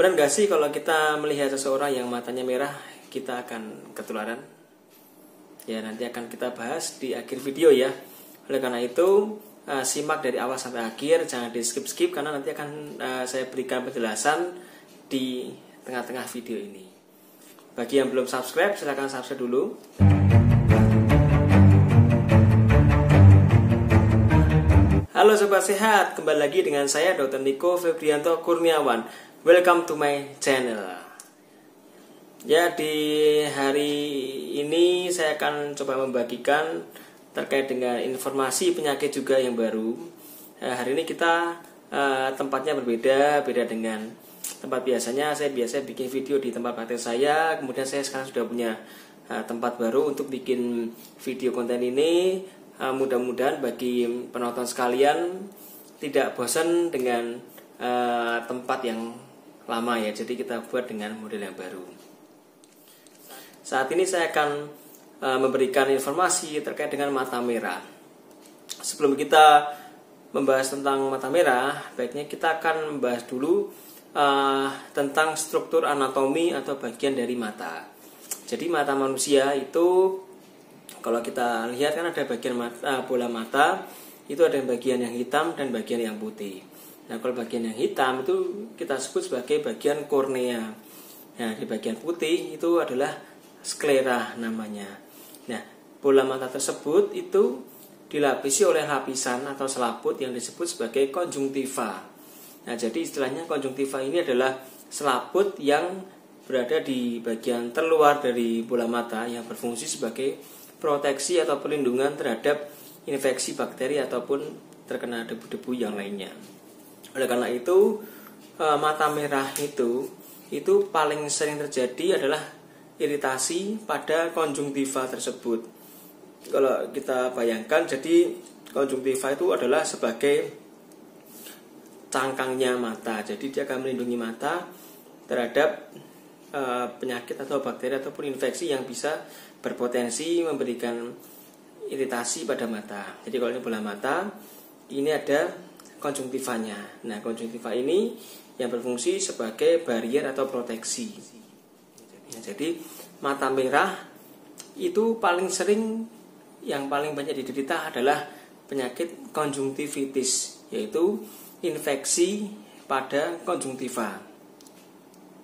Benar gak sih kalau kita melihat seseorang yang matanya merah, kita akan ketularan? Ya, nanti akan kita bahas di akhir video ya. Oleh karena itu, simak dari awal sampai akhir, jangan di skip-skip karena nanti akan saya berikan penjelasan di tengah-tengah video ini. Bagi yang belum subscribe, silahkan subscribe dulu. Halo Sobat Sehat, kembali lagi dengan saya Dr. Niko Febrianto Kurniawan. Welcome to my channel. Ya, di hari ini saya akan coba membagikan terkait dengan informasi penyakit juga yang baru. Hari ini kita tempatnya berbeda dengan tempat biasanya. Saya biasa bikin video di tempat praktek saya, kemudian saya sekarang sudah punya tempat baru untuk bikin video konten ini. Mudah-mudahan bagi penonton sekalian tidak bosan dengan tempat yang lama ya. Jadi kita buat dengan model yang baru. Saat ini saya akan memberikan informasi terkait dengan mata merah. Sebelum kita membahas tentang mata merah, baiknya kita akan membahas dulu tentang struktur anatomi atau bagian dari mata. Jadi mata manusia itu kalau kita lihat kan ada bagian mata, bola mata itu ada bagian yang hitam dan bagian yang putih. Nah, kalau bagian yang hitam itu kita sebut sebagai bagian kornea. Nah, di bagian putih itu adalah sklera namanya. Nah, bola mata tersebut itu dilapisi oleh lapisan atau selaput yang disebut sebagai konjungtiva. Nah, jadi istilahnya konjungtiva ini adalah selaput yang berada di bagian terluar dari bola mata yang berfungsi sebagai proteksi atau perlindungan terhadap infeksi bakteri ataupun terkena debu-debu yang lainnya. Oleh karena itu, mata merah itu paling sering terjadi adalah iritasi pada konjungtiva tersebut. Kalau kita bayangkan, jadi konjungtiva itu adalah sebagai cangkangnya mata. Jadi dia akan melindungi mata terhadap penyakit atau bakteri ataupun infeksi yang bisa berpotensi memberikan iritasi pada mata. Jadi kalau ini bola mata, ini ada konjungtivanya. Nah, konjungtiva ini yang berfungsi sebagai barrier atau proteksi. Jadi mata merah itu paling sering, yang paling banyak diderita adalah penyakit konjungtivitis, yaitu infeksi pada konjungtiva.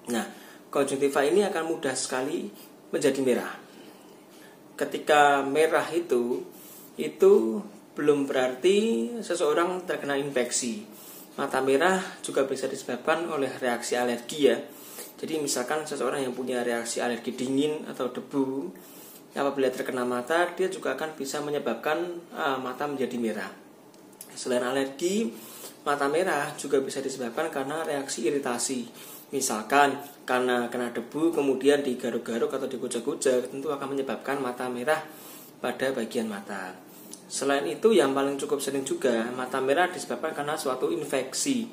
Nah, konjungtiva ini akan mudah sekali menjadi merah. Ketika merah itu belum berarti seseorang terkena infeksi. Mata merah juga bisa disebabkan oleh reaksi alergi ya. Jadi misalkan seseorang yang punya reaksi alergi dingin atau debu, apabila terkena mata, dia juga akan bisa menyebabkan mata menjadi merah. Selain alergi, mata merah juga bisa disebabkan karena reaksi iritasi. Misalkan karena kena debu kemudian digaruk-garuk atau dikucek-kucek, tentu akan menyebabkan mata merah pada bagian mata. Selain itu, yang paling cukup sering juga mata merah disebabkan karena suatu infeksi.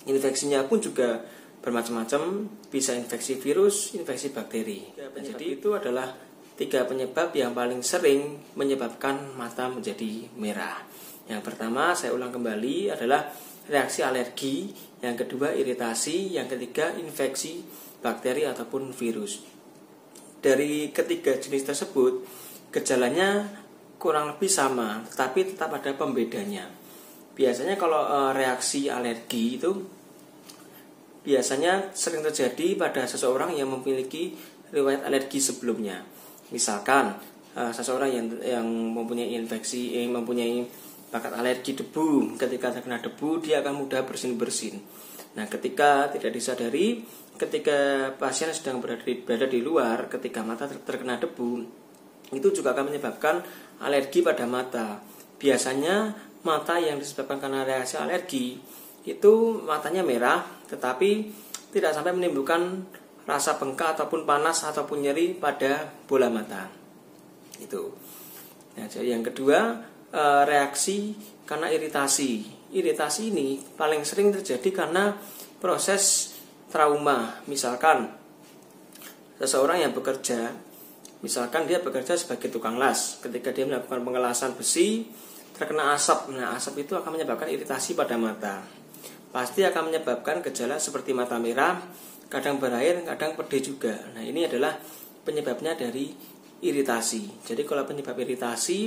Infeksinya pun juga bermacam-macam, bisa infeksi virus, infeksi bakteri. Jadi itu adalah 3 penyebab yang paling sering menyebabkan mata menjadi merah. Yang pertama, saya ulang kembali, adalah reaksi alergi, yang kedua iritasi, yang ketiga infeksi bakteri ataupun virus. Dari ketiga jenis tersebut, gejalanya kurang lebih sama, tetapi tetap ada pembedanya. Biasanya kalau reaksi alergi itu biasanya sering terjadi pada seseorang yang memiliki riwayat alergi sebelumnya. Misalkan seseorang yang mempunyai infeksi, mempunyai bakat alergi debu, ketika terkena debu dia akan mudah bersin-bersin. Nah, ketika tidak disadari, ketika pasien sedang berada di luar, ketika mata terkena debu, itu juga akan menyebabkan alergi pada mata. Biasanya mata yang disebabkan karena reaksi alergi itu matanya merah, tetapi tidak sampai menimbulkan rasa bengkak ataupun panas ataupun nyeri pada bola mata. Itu. Nah, jadi yang kedua, reaksi karena iritasi. Iritasi ini paling sering terjadi karena proses trauma. Misalkan seseorang yang bekerja, misalkan dia bekerja sebagai tukang las, ketika dia melakukan pengelasan besi terkena asap. Nah, asap itu akan menyebabkan iritasi pada mata. pasti akan menyebabkan gejala seperti mata merah, kadang berair, kadang pedih juga. Nah, ini adalah penyebabnya dari iritasi. Jadi kalau penyebab iritasi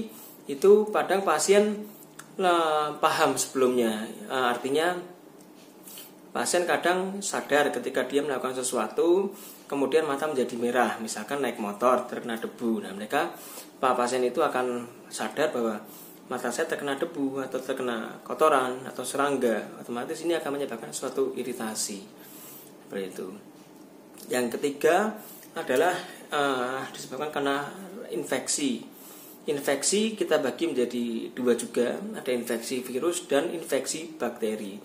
itu kadang pasien paham sebelumnya, artinya pasien kadang sadar ketika dia melakukan sesuatu, kemudian mata menjadi merah, misalkan naik motor terkena debu. Nah, pasien itu akan sadar bahwa mata saya terkena debu atau terkena kotoran atau serangga, otomatis ini akan menyebabkan suatu iritasi. Seperti itu. Yang ketiga adalah disebabkan karena infeksi. Infeksi kita bagi menjadi dua juga, ada infeksi virus dan infeksi bakteri.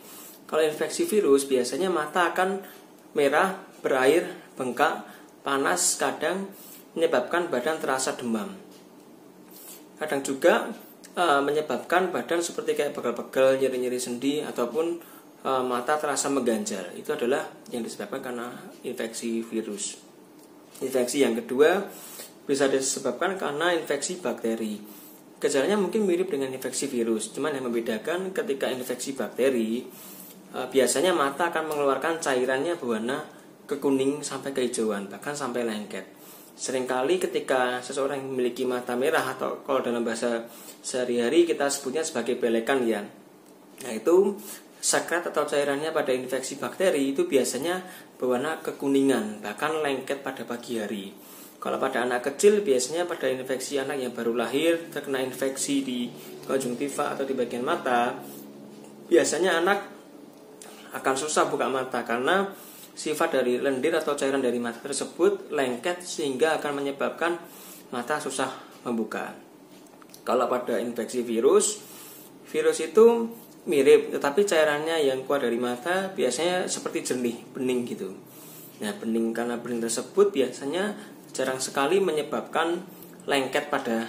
Kalau infeksi virus biasanya mata akan merah, berair, bengkak, panas, kadang menyebabkan badan terasa demam. Kadang juga menyebabkan badan seperti kayak pegal-pegal, nyeri-nyeri sendi, ataupun mata terasa mengganjal. Itu adalah yang disebabkan karena infeksi virus. Infeksi yang kedua bisa disebabkan karena infeksi bakteri. Gejalanya mungkin mirip dengan infeksi virus, cuman yang membedakan ketika infeksi bakteri biasanya mata akan mengeluarkan cairannya berwarna kekuning sampai kehijauan, bahkan sampai lengket. Seringkali ketika seseorang memiliki mata merah, atau kalau dalam bahasa sehari-hari kita sebutnya sebagai belekan ya, nah itu sekret atau cairannya pada infeksi bakteri itu biasanya berwarna kekuningan, bahkan lengket pada pagi hari. Kalau pada anak kecil biasanya pada infeksi anak yang baru lahir terkena infeksi di konjungtiva atau di bagian mata, biasanya anak akan susah buka mata karena sifat dari lendir atau cairan dari mata tersebut lengket sehingga akan menyebabkan mata susah membuka. Kalau pada infeksi virus itu mirip, tetapi cairannya yang keluar dari mata biasanya seperti jernih, bening gitu. Nah, bening karena bening tersebut biasanya jarang sekali menyebabkan lengket pada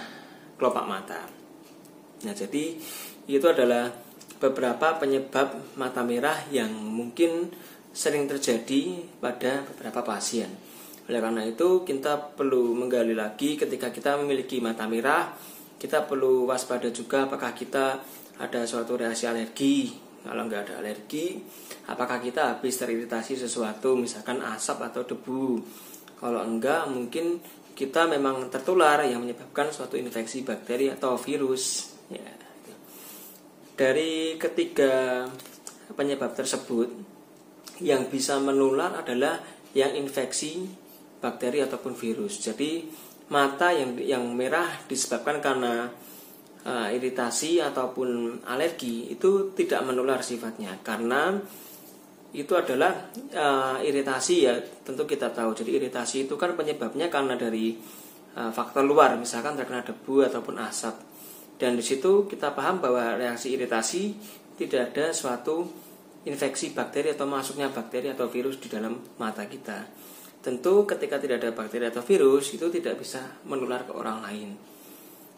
kelopak mata. Nah, jadi itu adalah beberapa penyebab mata merah yang mungkin sering terjadi pada beberapa pasien. Oleh karena itu kita perlu menggali lagi ketika kita memiliki mata merah, kita perlu waspada juga apakah kita ada suatu reaksi alergi. Kalau nggak ada alergi, apakah kita habis teriritasi sesuatu, misalkan asap atau debu. Kalau enggak, mungkin kita memang tertular yang menyebabkan suatu infeksi bakteri atau virus. Ya. Dari ketiga penyebab tersebut, yang bisa menular adalah yang infeksi bakteri ataupun virus. Jadi mata yang merah disebabkan karena iritasi ataupun alergi itu tidak menular sifatnya, karena itu adalah iritasi ya, tentu kita tahu. Jadi iritasi itu kan penyebabnya karena dari faktor luar, misalkan terkena debu ataupun asap. Dan di situ kita paham bahwa reaksi iritasi tidak ada suatu infeksi bakteri atau masuknya bakteri atau virus di dalam mata kita. Tentu ketika tidak ada bakteri atau virus itu tidak bisa menular ke orang lain.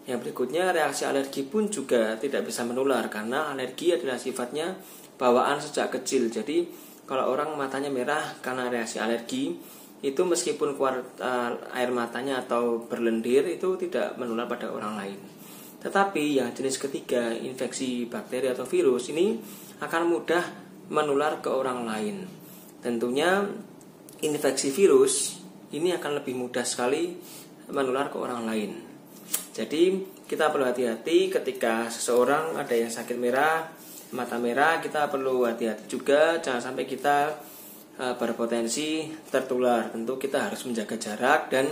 Yang berikutnya, reaksi alergi pun juga tidak bisa menular karena alergi adalah sifatnya bawaan sejak kecil. Jadi kalau orang matanya merah karena reaksi alergi, itu meskipun keluar air matanya atau berlendir itu tidak menular pada orang lain. Tetapi yang jenis ketiga, infeksi bakteri atau virus, ini akan mudah menular ke orang lain. Tentunya infeksi virus ini akan lebih mudah sekali menular ke orang lain. Jadi kita perlu hati-hati ketika seseorang ada yang sakit merah, mata merah, kita perlu hati-hati juga jangan sampai kita berpotensi tertular. Tentu kita harus menjaga jarak dan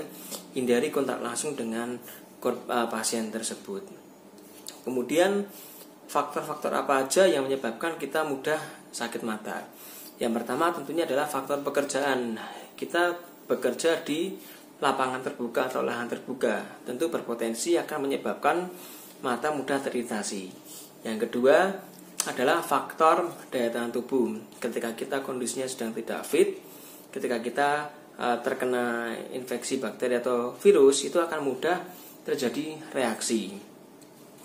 hindari kontak langsung dengan pasien tersebut. Kemudian faktor-faktor apa aja yang menyebabkan kita mudah sakit mata? Yang pertama tentunya adalah faktor pekerjaan. Kita bekerja di lapangan terbuka atau lahan terbuka, tentu berpotensi akan menyebabkan mata mudah teriritasi. Yang kedua adalah faktor daya tahan tubuh. Ketika kita kondisinya sedang tidak fit, ketika kita terkena infeksi bakteri atau virus, itu akan mudah terjadi reaksi.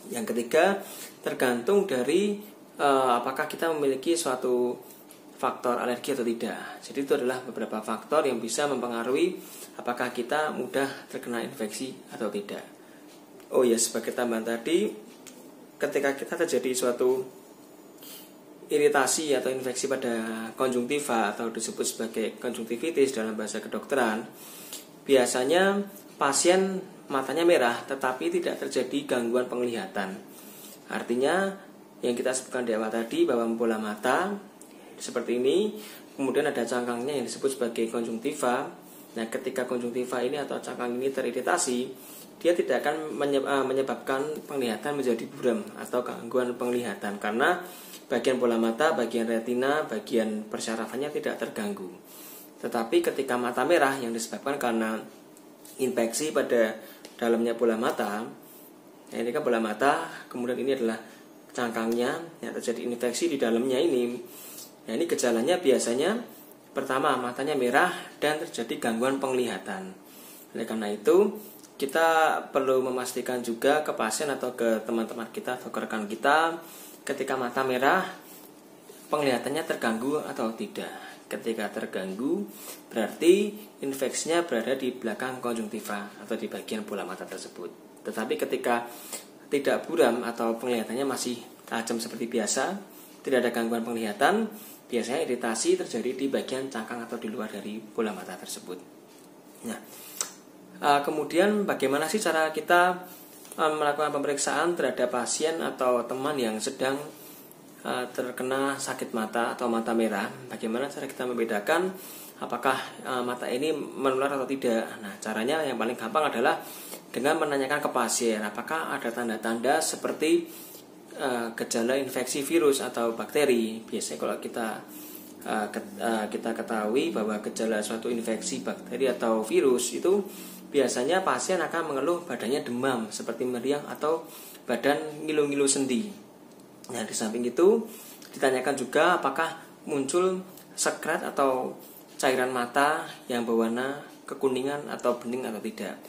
Yang ketiga, tergantung dari apakah kita memiliki suatu faktor alergi atau tidak. Jadi itu adalah beberapa faktor yang bisa mempengaruhi apakah kita mudah terkena infeksi atau tidak. Oh ya, sebagai tambahan tadi, ketika kita terjadi suatu iritasi atau infeksi pada konjungtiva atau disebut sebagai konjungtivitis dalam bahasa kedokteran, biasanya pasien matanya merah tetapi tidak terjadi gangguan penglihatan. Artinya yang kita sebutkan di awal tadi bahwa bola mata seperti ini, kemudian ada cangkangnya yang disebut sebagai konjungtiva. Nah, ketika konjungtiva ini atau cangkang ini teriritasi, dia tidak akan menyebabkan penglihatan menjadi buram atau gangguan penglihatan karena bagian bola mata, bagian retina, bagian persyarafannya tidak terganggu. Tetapi ketika mata merah yang disebabkan karena infeksi pada dalamnya bola mata, nah ini kan bola mata, kemudian ini adalah cangkangnya yang terjadi infeksi di dalamnya ini. Nah, ini gejalanya biasanya pertama matanya merah dan terjadi gangguan penglihatan. Oleh karena itu kita perlu memastikan juga ke pasien atau ke teman-teman kita atau ke rekan kita ketika mata merah penglihatannya terganggu atau tidak. Ketika terganggu berarti infeksinya berada di belakang konjungtiva atau di bagian bola mata tersebut. Tetapi ketika tidak buram atau penglihatannya masih tajam seperti biasa, tidak ada gangguan penglihatan, biasanya iritasi terjadi di bagian cangkang atau di luar dari bola mata tersebut. Nah, kemudian bagaimana sih cara kita melakukan pemeriksaan terhadap pasien atau teman yang sedang terkena sakit mata atau mata merah? Bagaimana cara kita membedakan apakah mata ini menular atau tidak? Nah, caranya yang paling gampang adalah dengan menanyakan ke pasien apakah ada tanda-tanda seperti gejala infeksi virus atau bakteri. Biasanya kalau kita ketahui bahwa gejala suatu infeksi bakteri atau virus itu biasanya pasien akan mengeluh badannya demam seperti meriang atau badan ngilu-ngilu sendi. Nah, di samping itu ditanyakan juga apakah muncul sekret atau cairan mata yang berwarna kekuningan atau bening atau tidak.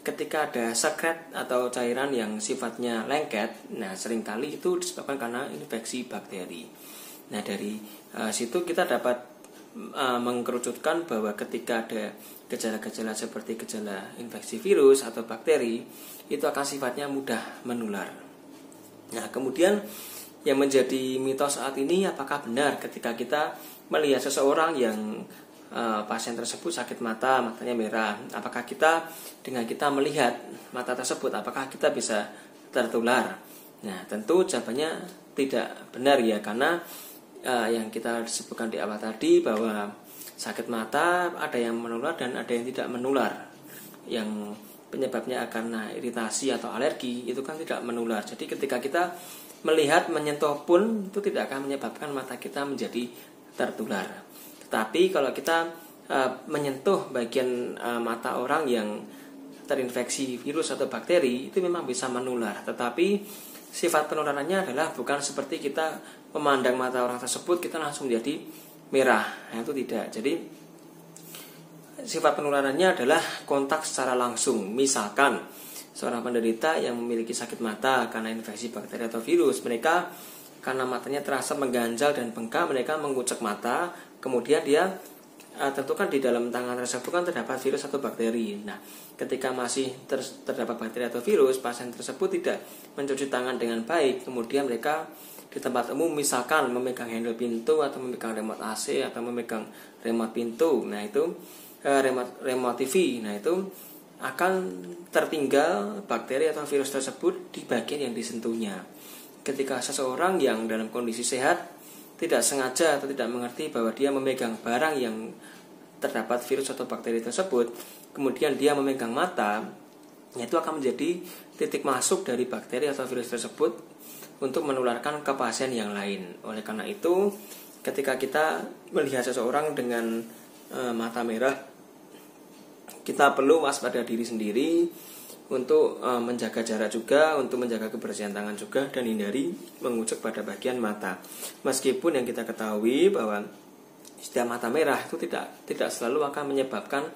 Ketika ada sekret atau cairan yang sifatnya lengket, nah seringkali itu disebabkan karena infeksi bakteri. Nah, dari situ kita dapat mengkerucutkan bahwa ketika ada gejala-gejala seperti gejala infeksi virus atau bakteri, itu akan sifatnya mudah menular. Nah, kemudian yang menjadi mitos saat ini, apakah benar ketika kita melihat seseorang yang pasien tersebut sakit mata, matanya merah, apakah kita dengan kita melihat mata tersebut, apakah kita bisa tertular? Nah, tentu jawabannya tidak benar ya, karena yang kita sebutkan di awal tadi bahwa sakit mata ada yang menular dan ada yang tidak menular. Yang penyebabnya karena iritasi atau alergi itu kan tidak menular. Jadi ketika kita melihat, menyentuh pun itu tidak akan menyebabkan mata kita menjadi tertular. Tetapi kalau kita menyentuh bagian mata orang yang terinfeksi virus atau bakteri, itu memang bisa menular. Tetapi sifat penularannya adalah bukan seperti kita memandang mata orang tersebut kita langsung jadi merah. Nah, itu tidak. Jadi sifat penularannya adalah kontak secara langsung. Misalkan seorang penderita yang memiliki sakit mata karena infeksi bakteri atau virus, mereka karena matanya terasa mengganjal dan bengkak, mereka mengucek mata, kemudian dia tentu kan di dalam tangan tersebut kan terdapat virus atau bakteri. Nah, ketika masih terdapat bakteri atau virus, pasien tersebut tidak mencuci tangan dengan baik, kemudian mereka di tempat umum misalkan memegang handle pintu atau memegang remote AC atau memegang remote pintu, nah itu remote TV, nah itu akan tertinggal bakteri atau virus tersebut di bagian yang disentuhnya. Ketika seseorang yang dalam kondisi sehat tidak sengaja atau tidak mengerti bahwa dia memegang barang yang terdapat virus atau bakteri tersebut, kemudian dia memegang mata, itu akan menjadi titik masuk dari bakteri atau virus tersebut untuk menularkan ke pasien yang lain. Oleh karena itu, ketika kita melihat seseorang dengan mata merah, kita perlu waspada diri sendiri untuk menjaga jarak juga, untuk menjaga kebersihan tangan juga, dan hindari mengucek pada bagian mata. Meskipun yang kita ketahui bahwa setiap mata merah itu tidak selalu akan menyebabkan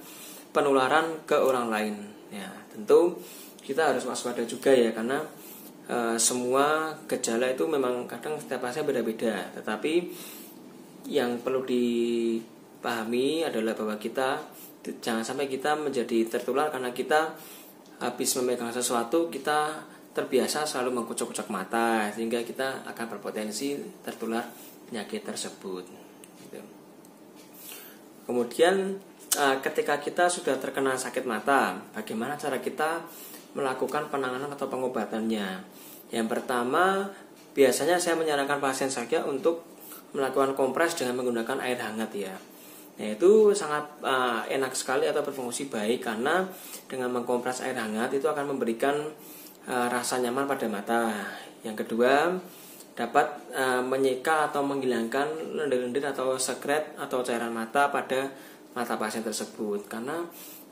penularan ke orang lain. Ya, tentu kita harus waspada juga ya, karena semua gejala itu memang kadang setiap pasien beda-beda. Tetapi yang perlu dipahami adalah bahwa kita jangan sampai kita menjadi tertular karena kita habis memegang sesuatu, kita terbiasa selalu mengkucek-kucek mata, sehingga kita akan berpotensi tertular penyakit tersebut. Gitu. Kemudian ketika kita sudah terkena sakit mata, bagaimana cara kita melakukan penanganan atau pengobatannya? Yang pertama, biasanya saya menyarankan pasien saya untuk melakukan kompres dengan menggunakan air hangat ya. Nah, itu sangat enak sekali atau berfungsi baik, karena dengan mengkompres air hangat itu akan memberikan rasa nyaman pada mata. Yang kedua, dapat menyeka atau menghilangkan lendir-lendir atau sekret atau cairan mata pada mata pasien tersebut. Karena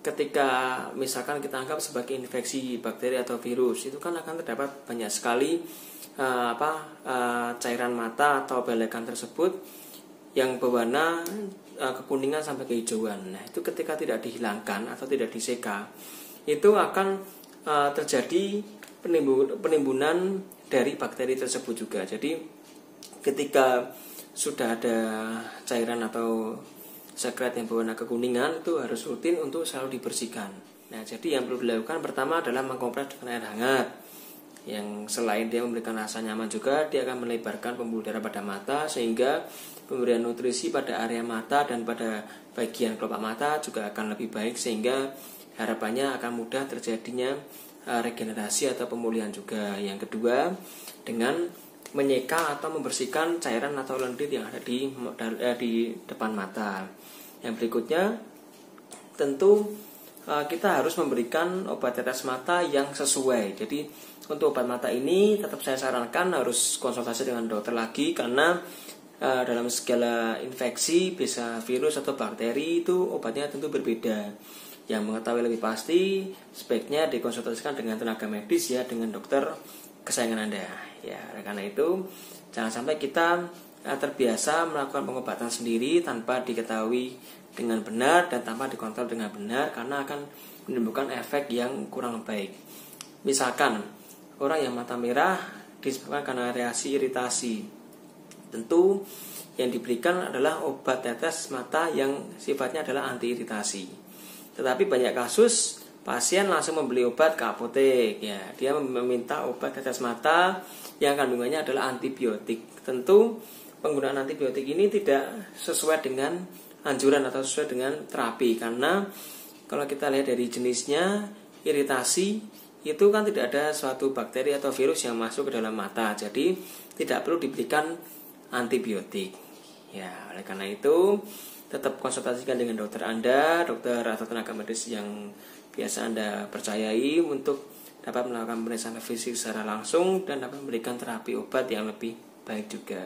ketika misalkan kita anggap sebagai infeksi bakteri atau virus, itu kan akan terdapat banyak sekali cairan mata atau belekan tersebut yang berwarna kekuningan sampai kehijauan. Nah, itu ketika tidak dihilangkan atau tidak diseka, itu akan terjadi penimbunan dari bakteri tersebut juga. Jadi ketika sudah ada cairan atau sekret yang berwarna kekuningan, itu harus rutin untuk selalu dibersihkan. Nah, jadi yang perlu dilakukan pertama adalah mengkompres dengan air hangat. Yang selain dia memberikan rasa nyaman juga, dia akan melebarkan pembuluh darah pada mata, sehingga pemberian nutrisi pada area mata dan pada bagian kelopak mata juga akan lebih baik, sehingga harapannya akan mudah terjadinya regenerasi atau pemulihan juga. Yang kedua, dengan menyeka atau membersihkan cairan atau lendir yang ada di depan mata. Yang berikutnya, tentu kita harus memberikan obat tetes mata yang sesuai. Jadi untuk obat mata ini tetap saya sarankan harus konsultasi dengan dokter lagi, karena dalam segala infeksi, bisa virus atau bakteri, itu obatnya tentu berbeda. Yang mengetahui lebih pasti sebaiknya dikonsultasikan dengan tenaga medis ya, dengan dokter kesayangan Anda ya. Karena itu jangan sampai kita terbiasa melakukan pengobatan sendiri tanpa diketahui dengan benar dan tanpa dikontrol dengan benar, karena akan menimbulkan efek yang kurang baik. Misalkan orang yang mata merah disebabkan karena reaksi iritasi, tentu yang diberikan adalah obat tetes mata yang sifatnya adalah anti iritasi. Tetapi banyak kasus pasien langsung membeli obat ke apotek ya, dia meminta obat tetes mata yang kandungannya adalah antibiotik. Tentu penggunaan antibiotik ini tidak sesuai dengan anjuran atau sesuai dengan terapi, karena kalau kita lihat dari jenisnya, iritasi itu kan tidak ada suatu bakteri atau virus yang masuk ke dalam mata, jadi tidak perlu diberikan antibiotik ya. Oleh karena itu tetap konsultasikan dengan dokter Anda, dokter atau tenaga medis yang biasa Anda percayai, untuk dapat melakukan pemeriksaan fisik secara langsung dan dapat memberikan terapi obat yang lebih baik juga.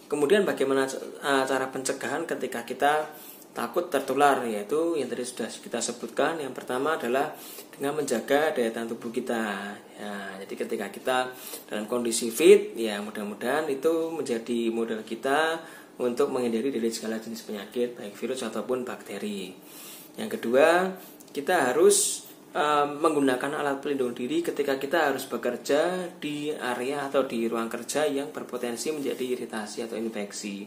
Kemudian bagaimana cara pencegahan ketika kita takut tertular, yaitu yang tadi sudah kita sebutkan. Yang pertama adalah dengan menjaga daya tahan tubuh kita ya. Jadi ketika kita dalam kondisi fit ya, mudah-mudahan itu menjadi modal kita untuk menghindari dari segala jenis penyakit, baik virus ataupun bakteri. Yang kedua, kita harus menggunakan alat pelindung diri ketika kita harus bekerja di area atau di ruang kerja yang berpotensi menjadi iritasi atau infeksi.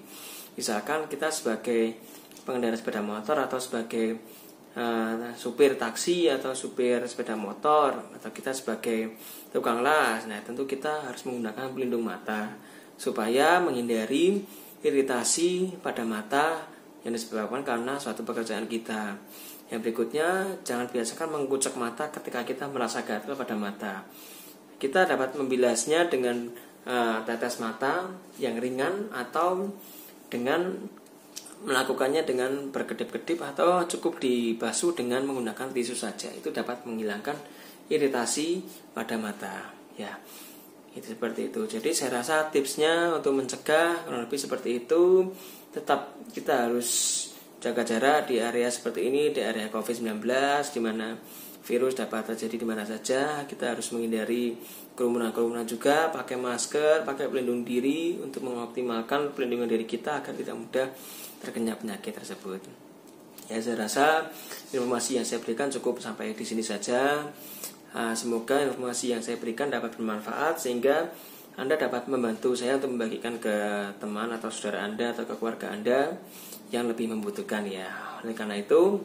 Misalkan kita sebagai pengendara sepeda motor atau sebagai supir taksi atau supir sepeda motor, atau kita sebagai tukang las. Nah, tentu kita harus menggunakan pelindung mata supaya menghindari iritasi pada mata yang disebabkan karena suatu pekerjaan kita. Yang berikutnya, jangan biasakan mengucek mata ketika kita merasa gatal pada mata. Kita dapat membilasnya dengan tetes mata yang ringan, atau dengan melakukannya dengan berkedip-kedip, atau cukup dibasuh dengan menggunakan tisu saja. Itu dapat menghilangkan iritasi pada mata ya. Itu seperti itu. Jadi saya rasa tipsnya untuk mencegah kurang lebih seperti itu. Tetap kita harus jaga jarak di area seperti ini, di area COVID-19, di mana virus dapat terjadi di mana saja. Kita harus menghindari kerumunan-kerumunan juga, pakai masker, pakai pelindung diri untuk mengoptimalkan pelindungan diri kita agar tidak mudah terkena penyakit tersebut. Ya, saya rasa informasi yang saya berikan cukup sampai di sini saja. Semoga informasi yang saya berikan dapat bermanfaat, sehingga Anda dapat membantu saya untuk membagikan ke teman atau saudara Anda atau ke keluarga Anda yang lebih membutuhkan ya. Oleh karena itu,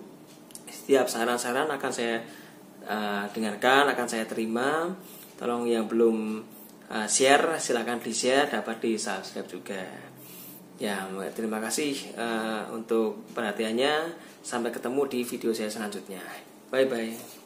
setiap saran-saran akan saya dengarkan, akan saya terima. Tolong yang belum share, silakan di share, dapat di subscribe juga. Ya, terima kasih untuk perhatiannya. Sampai ketemu di video saya selanjutnya. Bye bye.